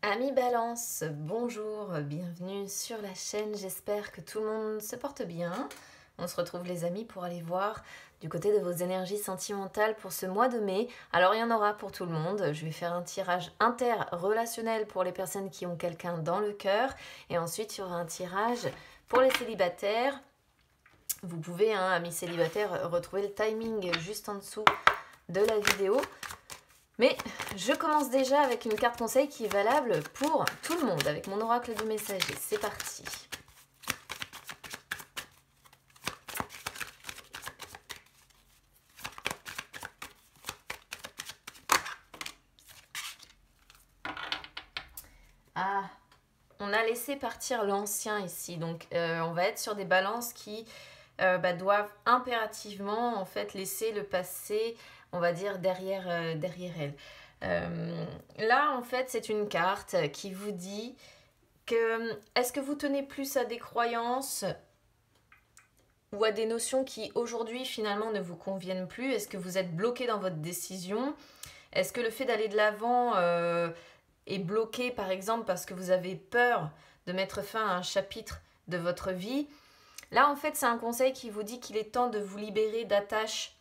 Amis Balance, bonjour, bienvenue sur la chaîne, j'espère que tout le monde se porte bien. On se retrouve les amis pour aller voir du côté de vos énergies sentimentales pour ce mois de mai. Alors il y en aura pour tout le monde, je vais faire un tirage interrelationnel pour les personnes qui ont quelqu'un dans le cœur et ensuite il y aura un tirage pour les célibataires. Vous pouvez, amis célibataires, retrouver le timing juste en dessous de la vidéo. Mais je commence déjà avec une carte conseil qui est valable pour tout le monde, avec mon oracle du messager. C'est parti. Ah, on a laissé partir l'ancien ici. Donc, on va être sur des balances qui doivent impérativement en fait laisser le passé, on va dire, derrière elles. Là, en fait, c'est une carte qui vous dit que est-ce que vous tenez plus à des croyances ou à des notions qui aujourd'hui finalement ne vous conviennent plus? Est-ce que vous êtes bloqué dans votre décision? Est-ce que le fait d'aller de l'avant est bloqué par exemple parce que vous avez peur de mettre fin à un chapitre de votre vie? Là, en fait, c'est un conseil qui vous dit qu'il est temps de vous libérer d'attaches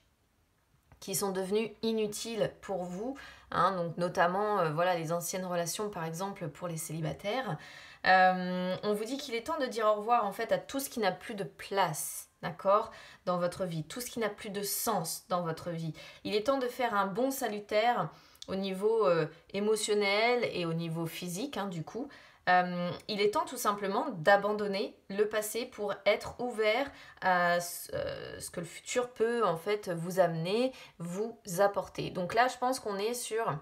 qui sont devenues inutiles pour vous, donc notamment voilà, les anciennes relations, par exemple, pour les célibataires. On vous dit qu'il est temps de dire au revoir, en fait, à tout ce qui n'a plus de place, d'accord, dans votre vie, tout ce qui n'a plus de sens dans votre vie. Il est temps de faire un bond salutaire au niveau émotionnel et au niveau physique, du coup. Il est temps tout simplement d'abandonner le passé pour être ouvert à ce que le futur peut en fait vous amener, vous apporter. Donc là, je pense qu'on est sur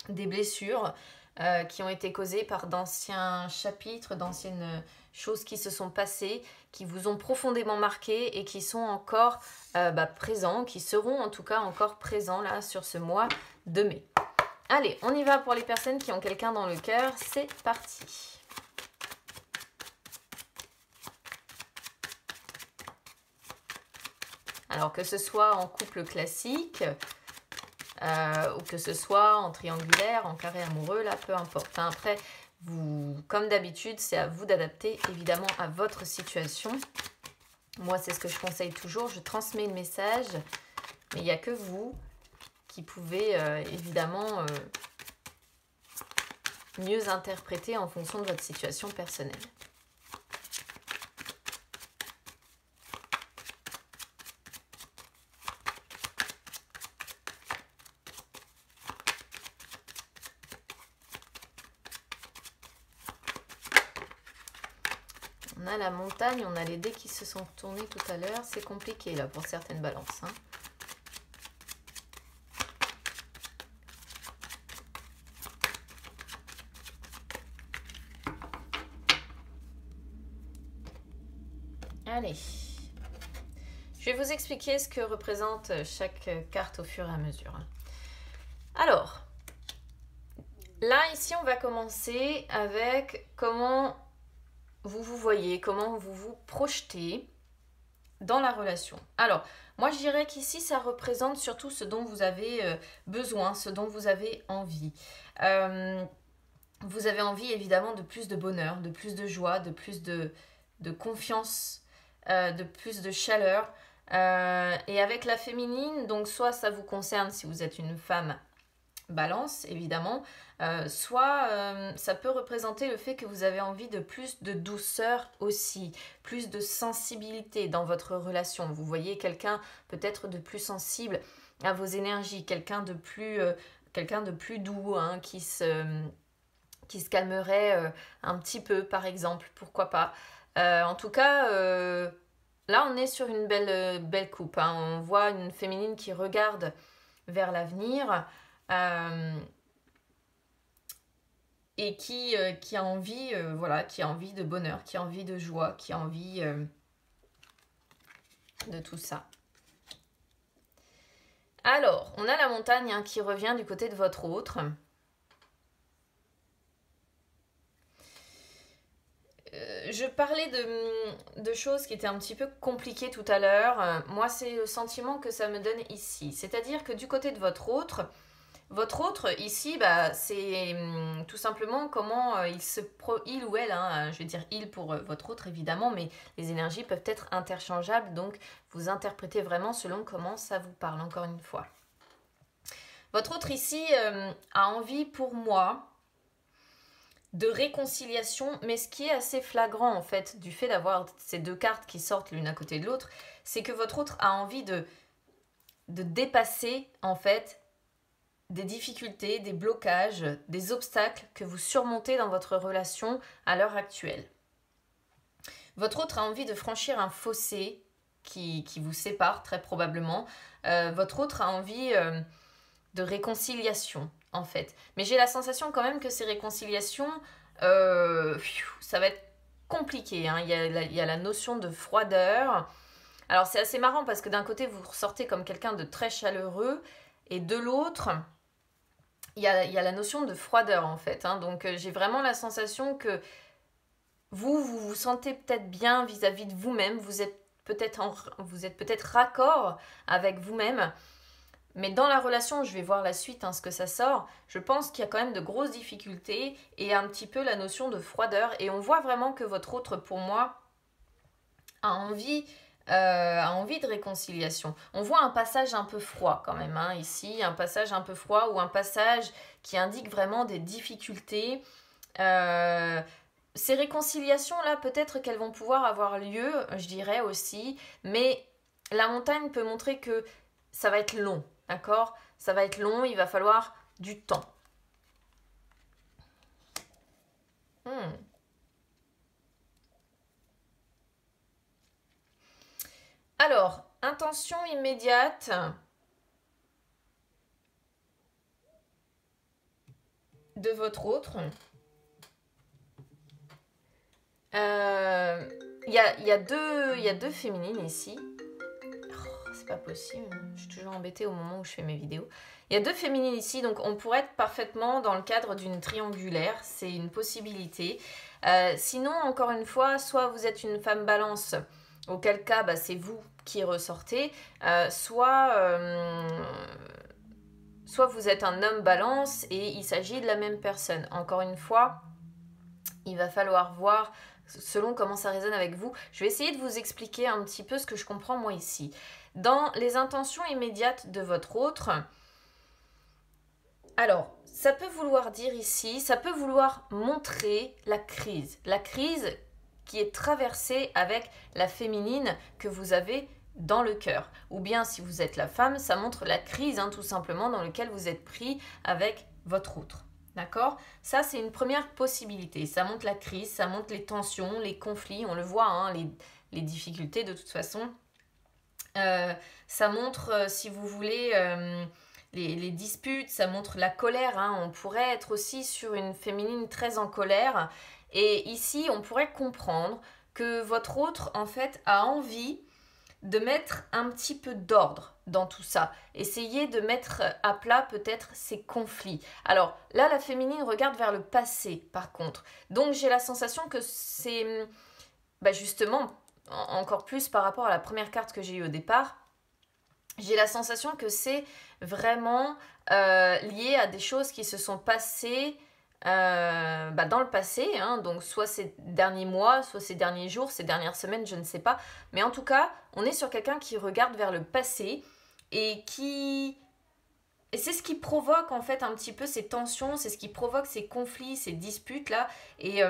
des blessures qui ont été causées par d'anciens chapitres, d'anciennes choses qui se sont passées, qui vous ont profondément marqué et qui sont encore présents, qui seront en tout cas encore présents là sur ce mois de mai. Allez, on y va pour les personnes qui ont quelqu'un dans le cœur. C'est parti. Alors que ce soit en couple classique, ou que ce soit en triangulaire, en carré amoureux, là, peu importe. Après, vous, comme d'habitude, c'est à vous d'adapter évidemment à votre situation. Moi, c'est ce que je conseille toujours. Je transmets le message, mais il n'y a que vous qui pouvez évidemment mieux interpréter en fonction de votre situation personnelle. On a la montagne, on a les dés qui se sont tournés tout à l'heure. C'est compliqué là pour certaines balances. Allez, je vais vous expliquer ce que représente chaque carte au fur et à mesure. Alors, là, ici, on va commencer avec comment vous vous voyez, comment vous vous projetez dans la relation. Alors, moi, je dirais qu'ici, ça représente surtout ce dont vous avez besoin, ce dont vous avez envie. Vous avez envie, évidemment, de plus de bonheur, de plus de joie, de plus de confiance, de plus de chaleur. Et avec la féminine, donc soit ça vous concerne si vous êtes une femme balance, évidemment, soit ça peut représenter le fait que vous avez envie de plus de douceur aussi, plus de sensibilité dans votre relation. Vous voyez quelqu'un peut-être de plus sensible à vos énergies, quelqu'un de plus doux, qui se calmerait un petit peu, par exemple, pourquoi pas. En tout cas, là, on est sur une belle coupe. On voit une féminine qui regarde vers l'avenir et qui a envie, qui a envie de bonheur, qui a envie de joie, qui a envie de tout ça. Alors, on a la montagne qui revient du côté de votre autre. Je parlais de choses qui étaient un petit peu compliquées tout à l'heure. Moi, c'est le sentiment que ça me donne ici. C'est-à-dire que du côté de votre autre, votre autre, ici, bah, c'est tout simplement comment il ou elle, hein, je vais dire il pour votre autre évidemment, mais les énergies peuvent être interchangeables, donc vous interprétez vraiment selon comment ça vous parle, encore une fois. Votre autre ici a envie pour moi de réconciliation, mais ce qui est assez flagrant en fait du fait d'avoir ces deux cartes qui sortent l'une à côté de l'autre, c'est que votre autre a envie de dépasser en fait des difficultés, des blocages, des obstacles que vous surmontez dans votre relation à l'heure actuelle. Votre autre a envie de franchir un fossé qui vous sépare très probablement. Votre autre a envie de réconciliation en fait. Mais j'ai la sensation quand même que ces réconciliations, ça va être compliqué. Hein. Il y a la notion de froideur. Alors c'est assez marrant parce que d'un côté vous ressortez comme quelqu'un de très chaleureux et de l'autre il y a la notion de froideur en fait. Hein. Donc j'ai vraiment la sensation que vous sentez peut-être bien vis-à-vis de vous-même, vous êtes peut-être raccord avec vous-même, mais dans la relation, je vais voir la suite, hein, ce que ça sort, je pense qu'il y a quand même de grosses difficultés et un petit peu la notion de froideur, et on voit vraiment que votre autre, pour moi, a envie de réconciliation. On voit un passage un peu froid quand même, hein, ici, un passage un peu froid ou un passage qui indique vraiment des difficultés. Ces réconciliations-là, peut-être qu'elles vont pouvoir avoir lieu, je dirais aussi, mais la montagne peut montrer que ça va être long, d'accord? Ça va être long, il va falloir du temps. Alors, intention immédiate. De votre autre. Il y a deux féminines ici. Oh, c'est pas possible, je suis toujours embêtée au moment où je fais mes vidéos. Il y a deux féminines ici, donc on pourrait être parfaitement dans le cadre d'une triangulaire, c'est une possibilité. Sinon, encore une fois, soit vous êtes une femme balance, auquel cas bah, c'est vous qui ressortez, soit vous êtes un homme balance et il s'agit de la même personne. Encore une fois, il va falloir voir selon comment ça résonne avec vous. Je vais essayer de vous expliquer un petit peu ce que je comprends moi ici. Dans les intentions immédiates de votre autre, alors, ça peut vouloir dire ici, ça peut vouloir montrer la crise qui est traversée avec la féminine que vous avez dans le cœur. Ou bien, si vous êtes la femme, ça montre la crise, hein, tout simplement, dans laquelle vous êtes pris avec votre autre. D'accord? Ça, c'est une première possibilité. Ça montre la crise, ça montre les tensions, les conflits, on le voit, hein, les difficultés de toute façon. Ça montre, si vous voulez, les disputes, ça montre la colère. Hein. On pourrait être aussi sur une féminine très en colère. Et ici, on pourrait comprendre que votre autre, en fait, a envie de mettre un petit peu d'ordre dans tout ça. Essayez de mettre à plat peut-être ces conflits. Alors là, la féminine regarde vers le passé, par contre. Donc j'ai la sensation que c'est justement, encore plus par rapport à la première carte que j'ai eue au départ, j'ai la sensation que c'est vraiment lié à des choses qui se sont passées dans le passé, hein, donc soit ces derniers mois, soit ces derniers jours, ces dernières semaines, je ne sais pas. Mais en tout cas, on est sur quelqu'un qui regarde vers le passé et c'est ce qui provoque en fait un petit peu ces tensions, c'est ce qui provoque ces conflits, ces disputes-là et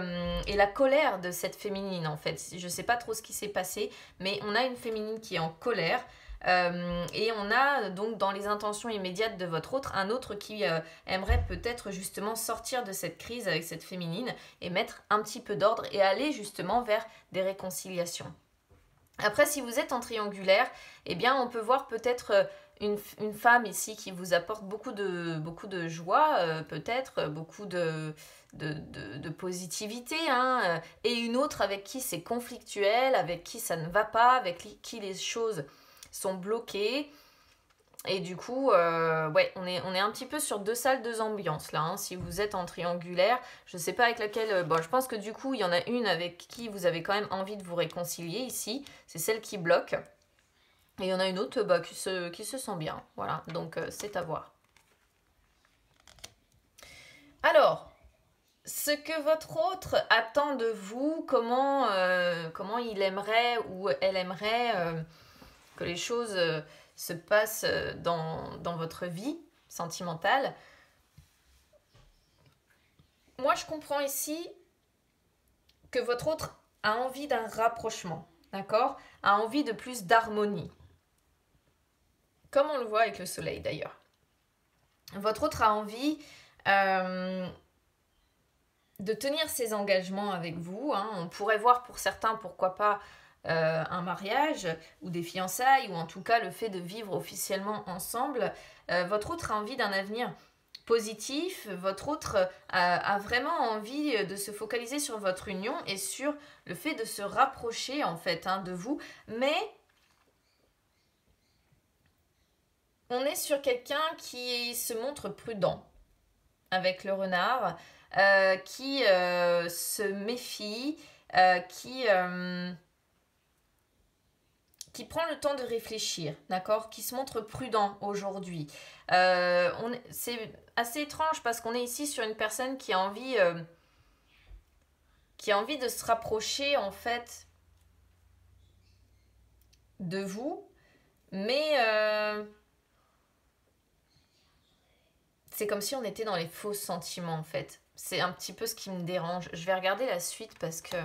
la colère de cette féminine en fait. Je ne sais pas trop ce qui s'est passé, mais on a une féminine qui est en colère. Et on a donc dans les intentions immédiates de votre autre un autre qui aimerait peut-être justement sortir de cette crise avec cette féminine et mettre un petit peu d'ordre et aller justement vers des réconciliations. Après, si vous êtes en triangulaire, eh bien on peut voir peut-être une femme ici qui vous apporte beaucoup de joie, peut-être beaucoup de positivité, hein, et une autre avec qui c'est conflictuel, avec qui ça ne va pas, avec qui les choses sont bloqués et du coup on est un petit peu sur deux salles, deux ambiances là, hein, si vous êtes en triangulaire. Je sais pas avec laquelle, je pense que du coup il y en a une avec qui vous avez quand même envie de vous réconcilier ici, c'est celle qui bloque, et il y en a une autre qui se sent bien, voilà, donc c'est à voir. Alors, ce que votre autre attend de vous, comment il aimerait ou elle aimerait que les choses se passent dans votre vie sentimentale. Moi, je comprends ici que votre autre a envie d'un rapprochement, d'accord? A envie de plus d'harmonie. Comme on le voit avec le soleil d'ailleurs. Votre autre a envie de tenir ses engagements avec vous. Hein. On pourrait voir pour certains, pourquoi pas, un mariage ou des fiançailles, ou en tout cas le fait de vivre officiellement ensemble. Votre autre a envie d'un avenir positif, votre autre a vraiment envie de se focaliser sur votre union et sur le fait de se rapprocher en fait de vous, mais on est sur quelqu'un qui se montre prudent avec le renard, qui se méfie, qui prend le temps de réfléchir, d'accord, qui se montre prudent aujourd'hui. C'est assez étrange parce qu'on est ici sur une personne qui a envie de se rapprocher en fait de vous, mais c'est comme si on était dans les faux sentiments en fait. C'est un petit peu ce qui me dérange. Je vais regarder la suite parce que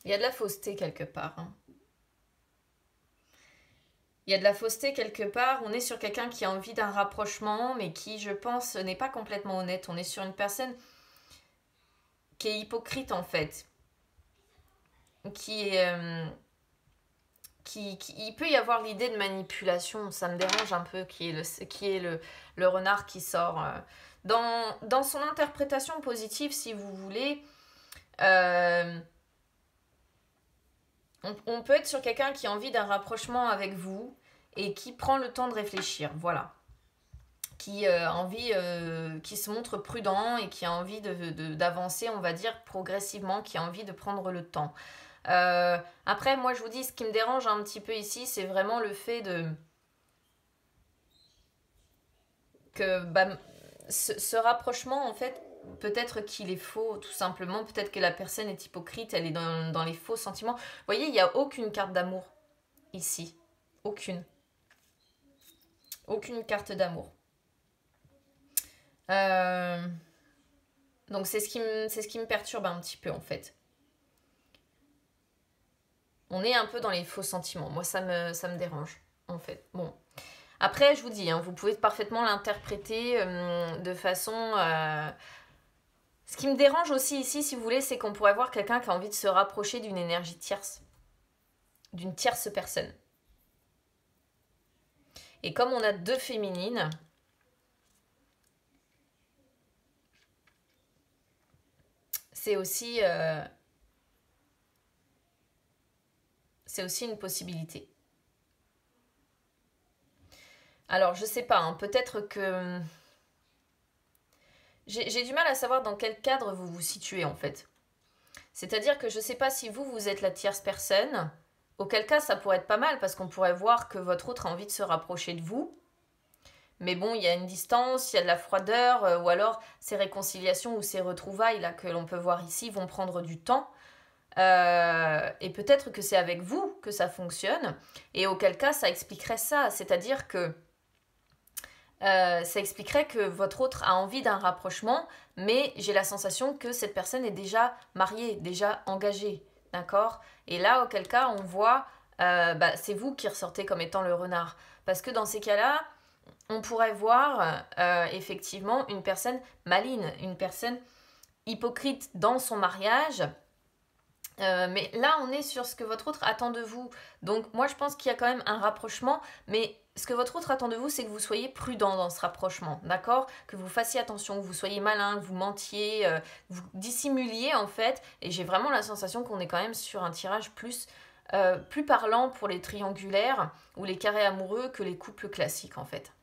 il y a de la fausseté quelque part. Hein. Il y a de la fausseté quelque part. On est sur quelqu'un qui a envie d'un rapprochement, mais qui, je pense, n'est pas complètement honnête. On est sur une personne qui est hypocrite, en fait. Il peut y avoir l'idée de manipulation. Ça me dérange un peu, qui est le renard qui sort. Dans son interprétation positive, si vous voulez... on peut être sur quelqu'un qui a envie d'un rapprochement avec vous et qui prend le temps de réfléchir, voilà. Qui a envie, qui se montre prudent et qui a envie d'avancer, on va dire, progressivement, qui a envie de prendre le temps. Après, moi, je vous dis, ce qui me dérange un petit peu ici, c'est vraiment le fait que ce rapprochement, en fait, peut-être qu'il est faux, tout simplement. Peut-être que la personne est hypocrite, elle est dans les faux sentiments. Vous voyez, il n'y a aucune carte d'amour ici. Aucune. Aucune carte d'amour. Donc c'est ce qui me perturbe un petit peu, en fait. On est un peu dans les faux sentiments. Moi, ça me dérange, en fait. Bon. Après, je vous dis, vous pouvez parfaitement l'interpréter de façon... Ce qui me dérange aussi ici, si vous voulez, c'est qu'on pourrait voir quelqu'un qui a envie de se rapprocher d'une énergie tierce. D'une tierce personne. Et comme on a deux féminines, c'est aussi une possibilité. Alors, je sais pas, peut-être que... J'ai du mal à savoir dans quel cadre vous vous situez, en fait. C'est-à-dire que je ne sais pas si vous êtes la tierce personne, auquel cas ça pourrait être pas mal, parce qu'on pourrait voir que votre autre a envie de se rapprocher de vous. Mais bon, il y a une distance, il y a de la froideur, ou alors ces réconciliations ou ces retrouvailles là que l'on peut voir ici vont prendre du temps. Et peut-être que c'est avec vous que ça fonctionne, et auquel cas ça expliquerait ça, c'est-à-dire que ça expliquerait que votre autre a envie d'un rapprochement, mais j'ai la sensation que cette personne est déjà mariée, déjà engagée, d'accord? Et là, auquel cas, on voit, c'est vous qui ressortez comme étant le renard. Parce que dans ces cas-là, on pourrait voir effectivement une personne maligne, une personne hypocrite dans son mariage. Mais là, on est sur ce que votre autre attend de vous. Donc, moi, je pense qu'il y a quand même un rapprochement, mais ce que votre autre attend de vous, c'est que vous soyez prudent dans ce rapprochement, d'accord? Que vous fassiez attention, que vous soyez malin, que vous mentiez, vous dissimuliez, en fait. Et j'ai vraiment la sensation qu'on est quand même sur un tirage plus parlant pour les triangulaires ou les carrés amoureux que les couples classiques, en fait.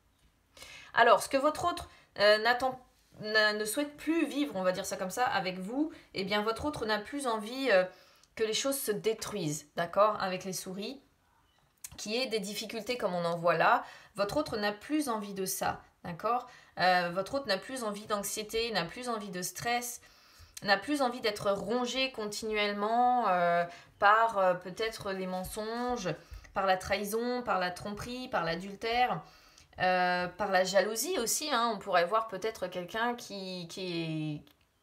Alors, ce que votre autre ne souhaite plus vivre, on va dire ça comme ça, avec vous, eh bien, votre autre n'a plus envie... que les choses se détruisent, d'accord, avec les souris, qui est des difficultés comme on en voit là. votre autre n'a plus envie de ça, d'accord? Votre autre n'a plus envie d'anxiété, n'a plus envie de stress, n'a plus envie d'être rongé continuellement par peut-être les mensonges, par la trahison, par la tromperie, par l'adultère, par la jalousie aussi. Hein. On pourrait voir peut-être quelqu'un qui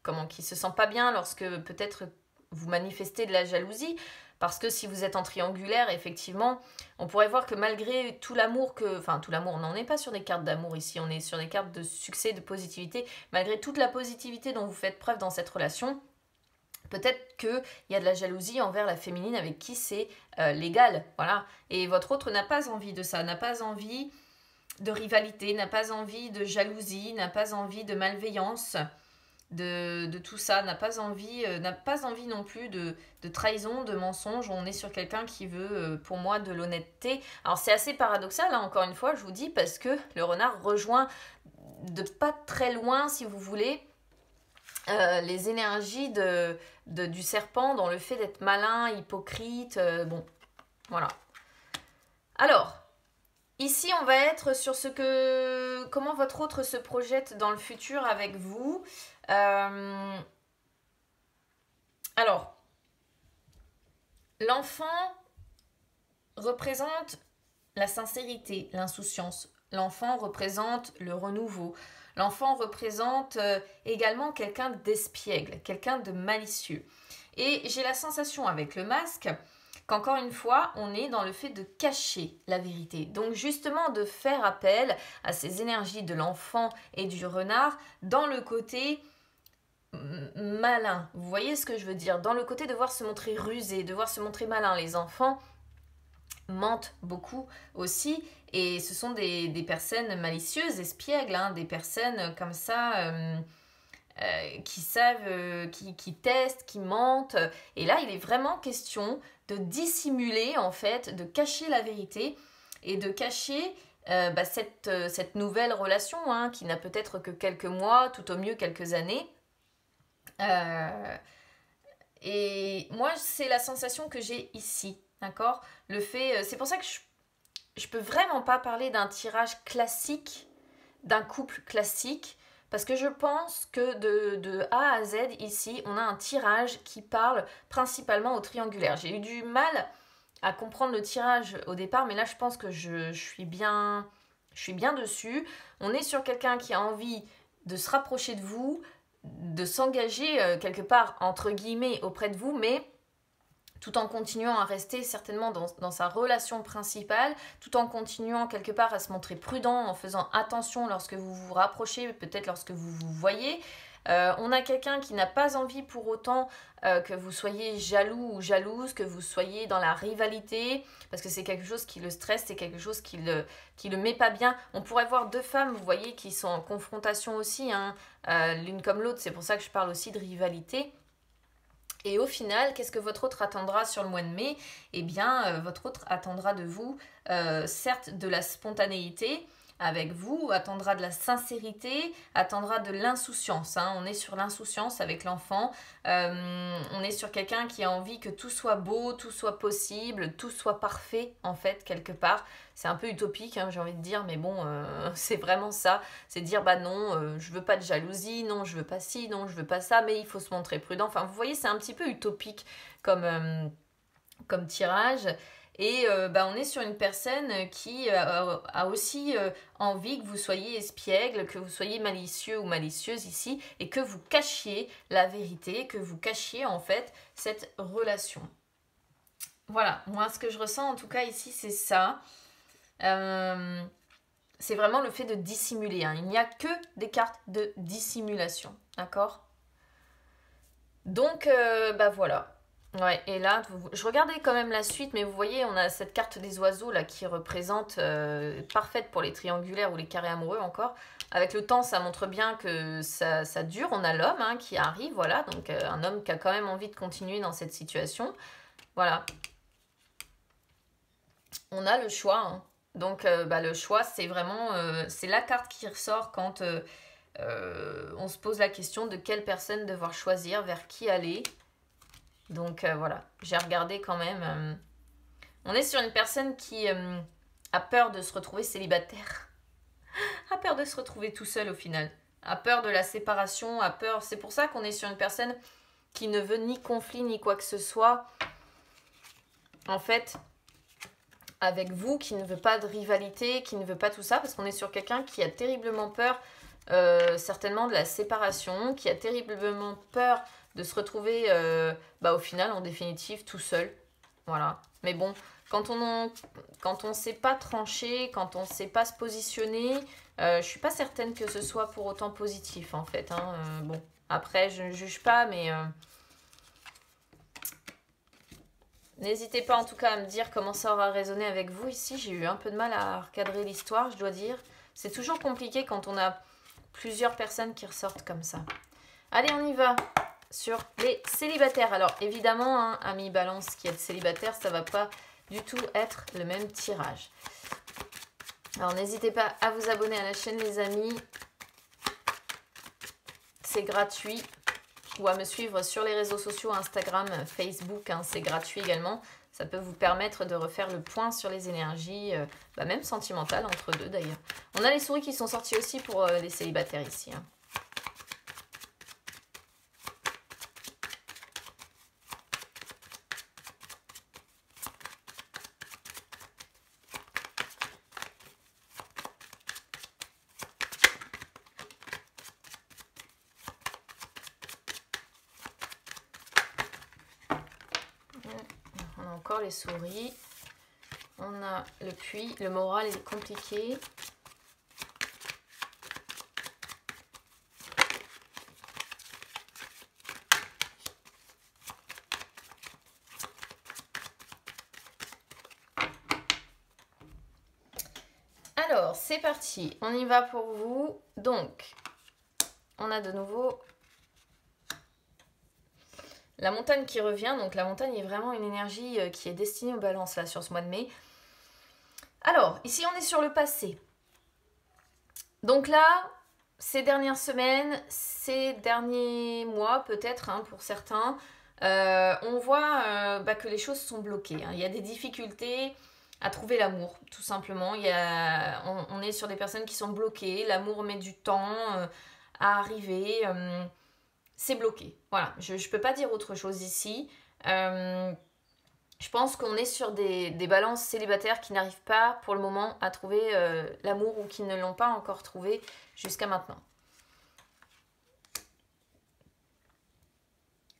se sent pas bien lorsque peut-être vous manifestez de la jalousie. Parce que si vous êtes en triangulaire, effectivement, on pourrait voir que malgré tout l'amour tout l'amour, on n'en est pas sur des cartes d'amour ici, on est sur des cartes de succès, de positivité. Malgré toute la positivité dont vous faites preuve dans cette relation, peut-être qu'il y a de la jalousie envers la féminine avec qui c'est légal, voilà. Et votre autre n'a pas envie de ça, n'a pas envie de rivalité, n'a pas envie de jalousie, n'a pas envie de malveillance, de tout ça, n'a pas envie non plus de trahison, de mensonge. On est sur quelqu'un qui veut, pour moi, de l'honnêteté. Alors c'est assez paradoxal, hein, encore une fois, je vous dis, parce que le renard rejoint de pas très loin, si vous voulez, les énergies du serpent dans le fait d'être malin, hypocrite, bon, voilà. Alors, ici, on va être sur comment votre autre se projette dans le futur avec vous. Alors, l'enfant représente la sincérité, l'insouciance. L'enfant représente le renouveau. L'enfant représente également quelqu'un d'espiègle, quelqu'un de malicieux. Et j'ai la sensation avec le masque qu'encore une fois, on est dans le fait de cacher la vérité. Donc justement, de faire appel à ces énergies de l'enfant et du renard dans le côté malin. Vous voyez ce que je veux dire? Dans le côté de devoir se montrer rusé, de devoir se montrer malin. Les enfants mentent beaucoup aussi, et ce sont des personnes malicieuses, espiègles, hein, des personnes comme ça qui savent, qui testent, qui mentent. Et là, il est vraiment question de dissimuler, en fait, de cacher la vérité et de cacher cette nouvelle relation, hein, qui n'a peut-être que quelques mois, tout au mieux quelques années. Et moi, c'est la sensation que j'ai ici, d'accord? Le fait, c'est pour ça que je peux vraiment pas parler d'un tirage classique, d'un couple classique, parce que je pense que de A à Z, ici, on a un tirage qui parle principalement au triangulaire. J'ai eu du mal à comprendre le tirage au départ, mais là, je pense que je suis bien dessus. On est sur quelqu'un qui a envie de se rapprocher de vous, de s'engager quelque part, entre guillemets, auprès de vous, mais tout en continuant à rester certainement dans sa relation principale, tout en continuant quelque part à se montrer prudent, en faisant attention lorsque vous vous rapprochez, peut-être lorsque vous vous voyez. On a quelqu'un qui n'a pas envie pour autant que vous soyez jaloux ou jalouse, que vous soyez dans la rivalité, parce que c'est quelque chose qui le stresse, c'est quelque chose qui le met pas bien. On pourrait voir deux femmes, vous voyez, qui sont en confrontation aussi, hein, l'une comme l'autre, c'est pour ça que je parle aussi de rivalité. Et au final, qu'est-ce que votre autre attendra sur le mois de mai? Eh bien, votre autre attendra de vous, certes, de la spontanéité avec vous, attendra de la sincérité, attendra de l'insouciance. Hein. On est sur l'insouciance avec l'enfant. On est sur quelqu'un qui a envie que tout soit beau, tout soit possible, tout soit parfait, en fait, quelque part. C'est un peu utopique, hein, j'ai envie de dire, mais bon, c'est vraiment ça. C'est dire, bah non, je veux pas de jalousie, non, je veux pas ci, non, je veux pas ça, mais il faut se montrer prudent. Enfin, vous voyez, c'est un petit peu utopique comme tirage. Et on est sur une personne qui a aussi envie que vous soyez espiègle, que vous soyez malicieux ou malicieuse ici, et que vous cachiez la vérité, que vous cachiez en fait cette relation. Voilà, moi ce que je ressens en tout cas ici c'est ça. C'est vraiment le fait de dissimuler. Hein. Il n'y a que des cartes de dissimulation, d'accord? Donc, voilà. Ouais, et là, je regardais quand même la suite, mais vous voyez, on a cette carte des oiseaux là qui représente parfaite pour les triangulaires ou les carrés amoureux encore. Avec le temps, ça montre bien que ça dure. On a l'homme hein, qui arrive, voilà, donc un homme qui a quand même envie de continuer dans cette situation. Voilà. On a le choix. Hein. Donc, le choix, c'est vraiment, c'est la carte qui ressort quand on se pose la question de quelle personne devoir choisir, vers qui aller. Donc voilà, j'ai regardé quand même. On est sur une personne qui a peur de se retrouver célibataire, a peur de se retrouver tout seul au final, a peur de la séparation, a peur. C'est pour ça qu'on est sur une personne qui ne veut ni conflit ni quoi que ce soit, en fait, avec vous, qui ne veut pas de rivalité, qui ne veut pas tout ça, parce qu'on est sur quelqu'un qui a terriblement peur, certainement de la séparation, qui a terriblement peur de se retrouver, au final, en définitive, tout seul. Voilà. Mais bon, quand on sait pas trancher, quand on sait pas se positionner, je suis pas certaine que ce soit pour autant positif, en fait. Hein. Bon, après, je ne juge pas, mais... n'hésitez pas en tout cas à me dire comment ça aura résonné avec vous ici. J'ai eu un peu de mal à recadrer l'histoire, je dois dire. C'est toujours compliqué quand on a plusieurs personnes qui ressortent comme ça. Allez, on y va sur les célibataires. Alors évidemment, hein, amis Balance qui êtes célibataire, ça ne va pas du tout être le même tirage. Alors n'hésitez pas à vous abonner à la chaîne les amis. C'est gratuit. Ou à me suivre sur les réseaux sociaux, Instagram, Facebook, hein, c'est gratuit également. Ça peut vous permettre de refaire le point sur les énergies, même sentimentales, entre deux d'ailleurs. On a les souris qui sont sorties aussi pour les célibataires ici. Hein. On a encore les souris. On a le puits. Le moral est compliqué. Alors, c'est parti. On y va pour vous. Donc, on a de nouveau la montagne qui revient. Donc, la montagne est vraiment une énergie qui est destinée aux balances là sur ce mois de mai. Alors, ici, on est sur le passé. Donc là, ces dernières semaines, ces derniers mois peut-être hein, pour certains, on voit que les choses sont bloquées. Hein. Il y a des difficultés à trouver l'amour, tout simplement. On est sur des personnes qui sont bloquées. L'amour met du temps à arriver. C'est bloqué. Voilà, je ne peux pas dire autre chose ici. Je pense qu'on est sur des balances célibataires qui n'arrivent pas pour le moment à trouver l'amour ou qui ne l'ont pas encore trouvé jusqu'à maintenant.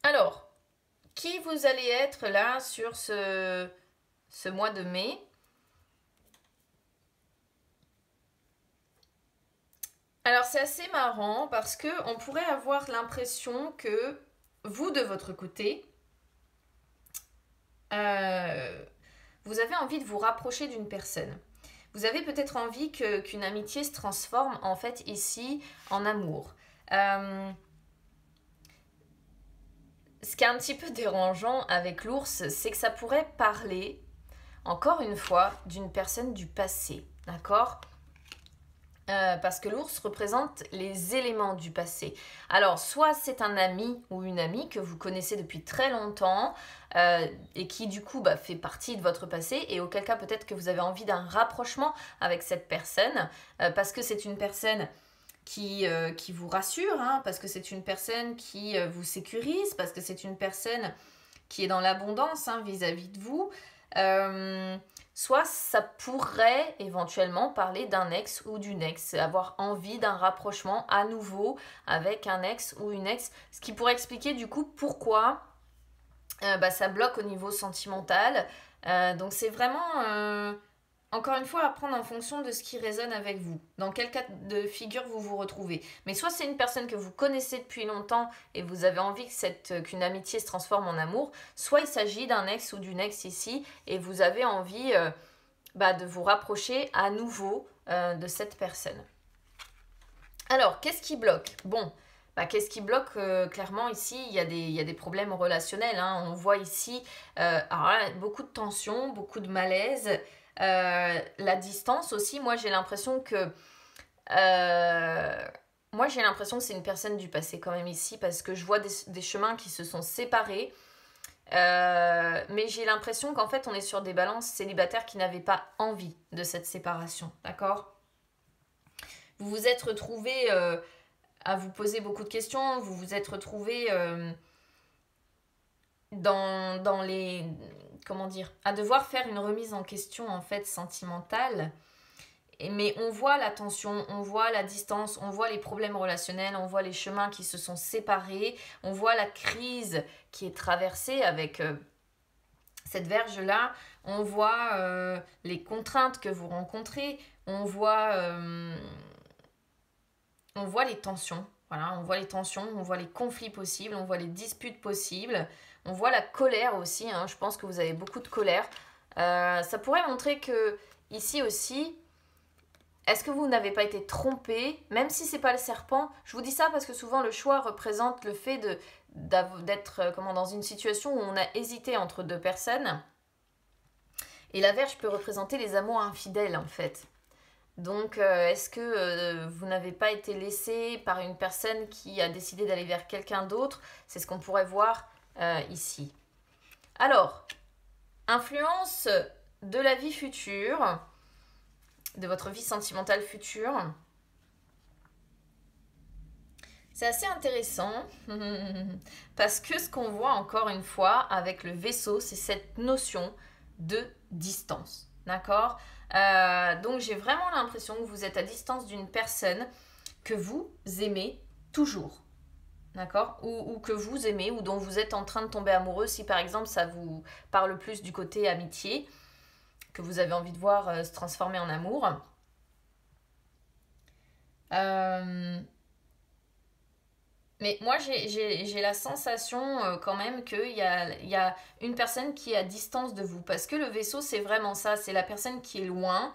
Alors, qui vous allez être là sur ce mois de mai? Alors, c'est assez marrant parce qu'on pourrait avoir l'impression que vous, de votre côté, vous avez envie de vous rapprocher d'une personne. Vous avez peut-être envie qu'une amitié se transforme en fait ici en amour. Ce qui est un petit peu dérangeant avec l'ours, c'est que ça pourrait parler, encore une fois, d'une personne du passé. D'accord ? Parce que l'ours représente les éléments du passé. Alors, soit c'est un ami ou une amie que vous connaissez depuis très longtemps et qui du coup fait partie de votre passé et auquel cas peut-être que vous avez envie d'un rapprochement avec cette personne parce que c'est une personne qui vous rassure, hein, parce que c'est une personne qui vous sécurise, parce que c'est une personne qui est dans l'abondance hein, vis-à-vis de vous. Soit ça pourrait éventuellement parler d'un ex ou d'une ex, avoir envie d'un rapprochement à nouveau avec un ex ou une ex, ce qui pourrait expliquer du coup pourquoi ça bloque au niveau sentimental. Donc c'est vraiment, encore une fois, à prendre en fonction de ce qui résonne avec vous. Dans quel cas de figure vous vous retrouvez. Mais soit c'est une personne que vous connaissez depuis longtemps et vous avez envie qu'une amitié se transforme en amour, soit il s'agit d'un ex ou d'une ex ici et vous avez envie de vous rapprocher à nouveau de cette personne. Alors, qu'est-ce qui bloque ? Bon, qu'est-ce qui bloque clairement ici, il y a des problèmes relationnels. Hein. On voit ici beaucoup de tensions, beaucoup de malaise. La distance aussi, moi j'ai l'impression que c'est une personne du passé quand même ici parce que je vois des chemins qui se sont séparés Mais j'ai l'impression qu'en fait, on est sur des balances célibataires qui n'avaient pas envie de cette séparation, d'accord? Vous vous êtes retrouvés à vous poser beaucoup de questions, vous vous êtes retrouvés dans les... Comment dire? À devoir faire une remise en question, en fait, sentimentale. Mais on voit la tension, on voit la distance, on voit les problèmes relationnels, on voit les chemins qui se sont séparés, on voit la crise qui est traversée avec cette verge-là, on voit les contraintes que vous rencontrez, on voit les tensions. Voilà, on voit les tensions, on voit les conflits possibles, on voit les disputes possibles, on voit la colère aussi, hein, je pense que vous avez beaucoup de colère. Ça pourrait montrer que ici aussi, est-ce que vous n'avez pas été trompé, même si c'est pas le serpent? Je vous dis ça parce que souvent le choix représente le fait d'être dans une situation où on a hésité entre deux personnes. Et la Vierge peut représenter les amours infidèles en fait. Donc est-ce que vous n'avez pas été laissé par une personne qui a décidé d'aller vers quelqu'un d'autre? C'est ce qu'on pourrait voir ici. Alors, influence de la vie future, de votre vie sentimentale future. C'est assez intéressant parce que ce qu'on voit encore une fois avec le vaisseau, c'est cette notion de distance. D'accord? Donc j'ai vraiment l'impression que vous êtes à distance d'une personne que vous aimez toujours. D'accord? Ou que vous aimez, ou dont vous êtes en train de tomber amoureux, si par exemple ça vous parle plus du côté amitié, que vous avez envie de voir se transformer en amour. Mais moi, j'ai la sensation quand même qu'il y a une personne qui est à distance de vous. Parce que le vaisseau, c'est vraiment ça. C'est la personne qui est loin,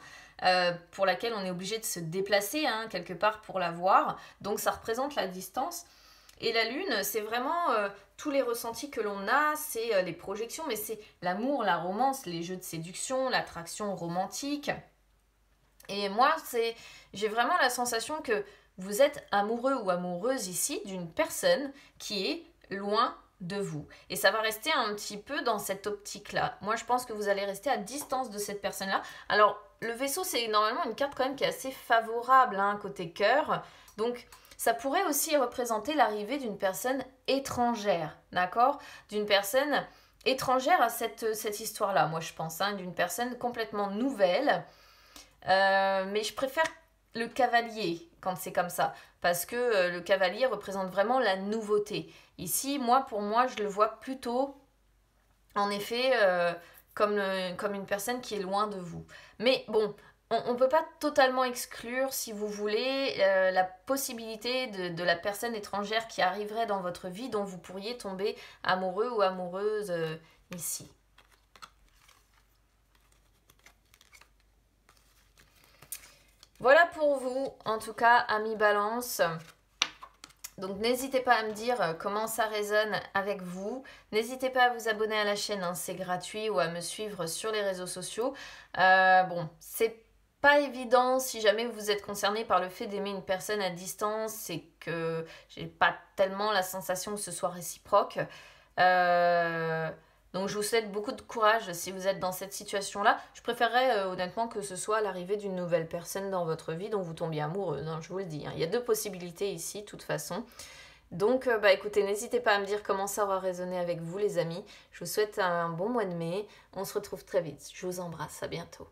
pour laquelle on est obligé de se déplacer hein, quelque part pour la voir. Donc ça représente la distance. Et la lune, c'est vraiment tous les ressentis que l'on a, c'est les projections, mais c'est l'amour, la romance, les jeux de séduction, l'attraction romantique. Et moi, j'ai vraiment la sensation que vous êtes amoureux ou amoureuse ici d'une personne qui est loin de vous. Et ça va rester un petit peu dans cette optique-là. Moi, je pense que vous allez rester à distance de cette personne-là. Alors, le vaisseau, c'est normalement une carte quand même qui est assez favorable, hein, côté cœur. Donc, ça pourrait aussi représenter l'arrivée d'une personne étrangère, d'accord? D'une personne étrangère à cette histoire-là, moi, je pense, hein, d'une personne complètement nouvelle. Mais je préfère le cavalier quand c'est comme ça parce que le cavalier représente vraiment la nouveauté. Ici, pour moi, je le vois plutôt en effet comme une personne qui est loin de vous. Mais bon, on ne peut pas totalement exclure, si vous voulez, la possibilité de la personne étrangère qui arriverait dans votre vie dont vous pourriez tomber amoureux ou amoureuse ici. Voilà pour vous, en tout cas, amis Balance. Donc n'hésitez pas à me dire comment ça résonne avec vous. N'hésitez pas à vous abonner à la chaîne, hein, c'est gratuit, ou à me suivre sur les réseaux sociaux. Bon, c'est pas évident si jamais vous êtes concerné par le fait d'aimer une personne à distance, c'est que j'ai pas tellement la sensation que ce soit réciproque. Donc je vous souhaite beaucoup de courage si vous êtes dans cette situation-là. Je préférerais honnêtement que ce soit l'arrivée d'une nouvelle personne dans votre vie dont vous tombiez amoureuse, hein, je vous le dis. Hein. Il y a deux possibilités ici, de toute façon. Donc écoutez, n'hésitez pas à me dire comment ça aura résonné avec vous les amis. Je vous souhaite un bon mois de mai. On se retrouve très vite. Je vous embrasse, à bientôt.